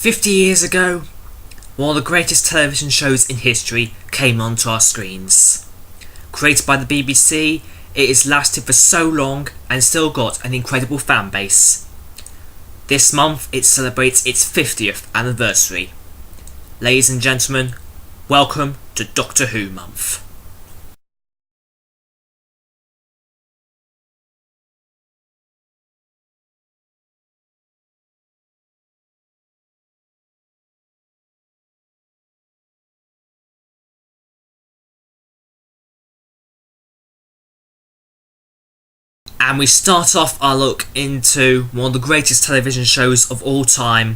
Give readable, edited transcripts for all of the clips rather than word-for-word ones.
50 years ago, one of the greatest television shows in history came onto our screens. Created by the BBC, it has lasted for so long and still got an incredible fan base. This month it celebrates its 50th anniversary. Ladies and gentlemen, welcome to Doctor Who month. And we start off our look into one of the greatest television shows of all time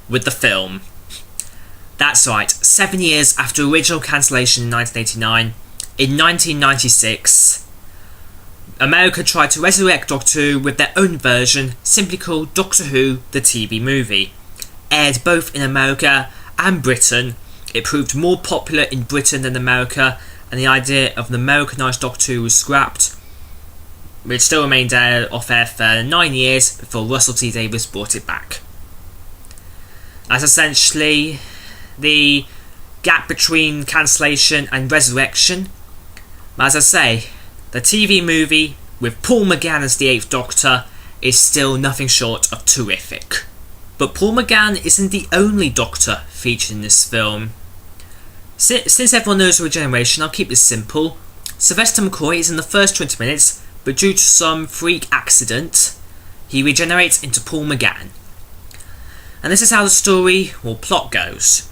with the film. That's right, 7 years after original cancellation in 1989, in 1996, America tried to resurrect Doctor Who with their own version, simply called Doctor Who The TV Movie. Aired both in America and Britain, it proved more popular in Britain than America, and the idea of an Americanised Doctor Who was scrapped. It still remained off air for 9 years before Russell T Davies brought it back. As essentially the gap between cancellation and resurrection. As I say, the TV movie with Paul McGann as the 8th Doctor is still nothing short of terrific. But Paul McGann isn't the only Doctor featured in this film. Since everyone knows the regeneration, I'll keep this simple. Sylvester McCoy is in the first 20 minutes, but due to some freak accident, he regenerates into Paul McGann. And this is how the story or plot goes.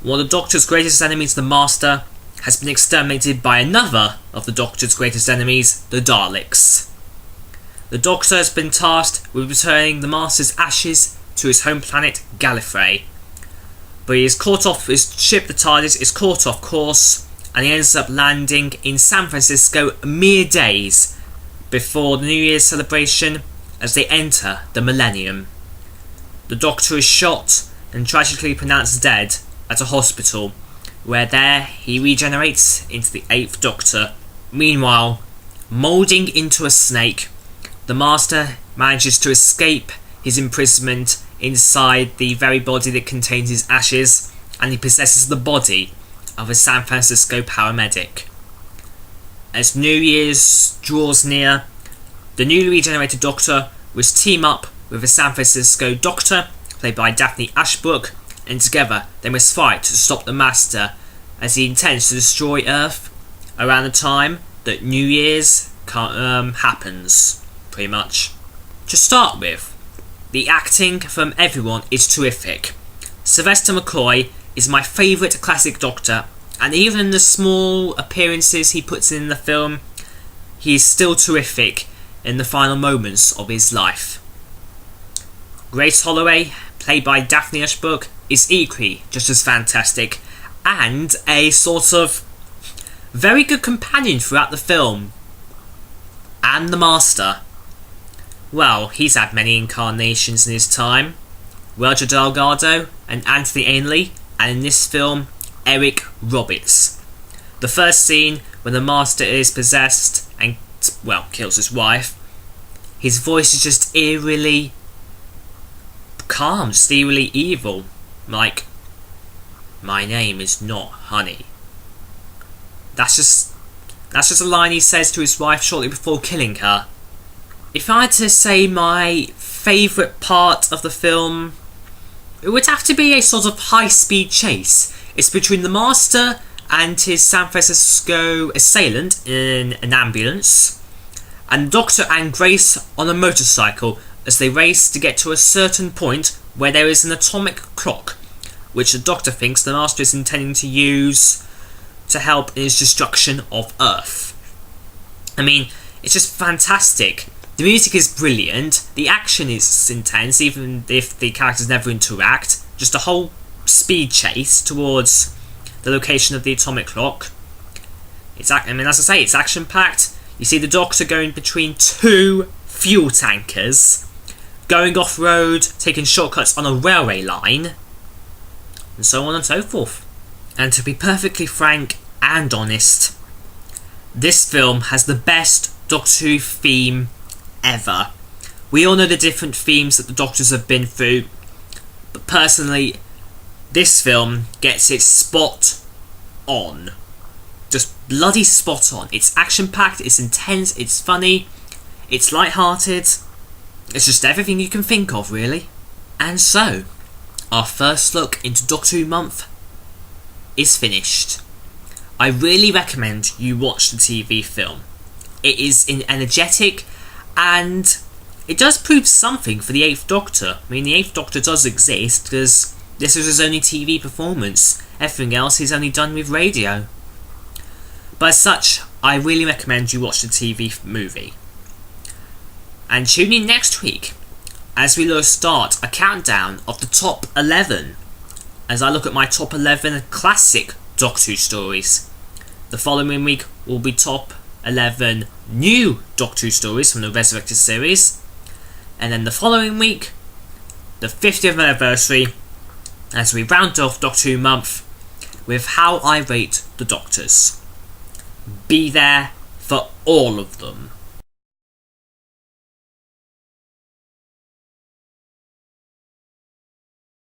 One of the Doctor's greatest enemies, the Master, has been exterminated by another of the Doctor's greatest enemies, the Daleks. The Doctor has been tasked with returning the Master's ashes to his home planet, Gallifrey. But he is caught off, his ship, the TARDIS, is caught off course, and he ends up landing in San Francisco mere days before the New Year's celebration as they enter the millennium. The Doctor is shot and tragically pronounced dead at a hospital, where there he regenerates into the 8th Doctor. Meanwhile, moulding into a snake, the Master manages to escape his imprisonment inside the very body that contains his ashes, and he possesses the body of a San Francisco paramedic. As New Year's draws near, the newly regenerated Doctor must team up with a San Francisco Doctor, played by Daphne Ashbrook, and together they must fight to stop the Master as he intends to destroy Earth around the time that New Year's happens, pretty much. To start with, the acting from everyone is terrific. Sylvester McCoy is my favourite classic Doctor, and even in the small appearances he puts in the film, he is still terrific in the final moments of his life. Grace Holloway, played by Daphne Ashbrook, is equally just as fantastic, and a sort of very good companion throughout the film. And the Master, well, he's had many incarnations in his time. Roger Delgado and Anthony Ainley, and in this film, Eric Roberts. The first scene when the Master is possessed and, well, kills his wife, his voice is just eerily calm, just eerily evil. Like, my name is not Honey. That's just a line he says to his wife shortly before killing her. If I had to say my favourite part of the film, it would have to be a sort of high-speed chase. It's between the Master and his San Francisco assailant in an ambulance, and Doctor and Grace on a motorcycle as they race to get to a certain point where there is an atomic clock, which the Doctor thinks the Master is intending to use to help in his destruction of Earth. I mean, it's just fantastic. The music is brilliant, the action is intense, even if the characters never interact. Just a whole speed chase towards the location of the atomic clock. As I say, it's action-packed. You see the Doctor going between 2 fuel tankers, going off-road, taking shortcuts on a railway line, and so on and so forth. And to be perfectly frank and honest, this film has the best Doctor Who theme ever. We all know the different themes that the Doctors have been through, but personally, this film gets it spot on. Just bloody spot on. It's action-packed, it's intense, it's funny, it's light-hearted. It's just everything you can think of, really. And so, our first look into Doctor Who month is finished. I really recommend you watch the TV film. It is energetic, and it does prove something for the 8th Doctor. I mean, the 8th Doctor does exist, because this was his only TV performance. Everything else he's only done with radio. But as such, I really recommend you watch the TV movie. And tune in next week as we will start a countdown of the top 11, as I look at my top 11 classic Doctor Who stories. The following week will be top 11 new Doctor Who stories from the Resurrected series, and then the following week, the 50th anniversary, as we round off Doctor Who month with how I rate the Doctors. Be there for all of them.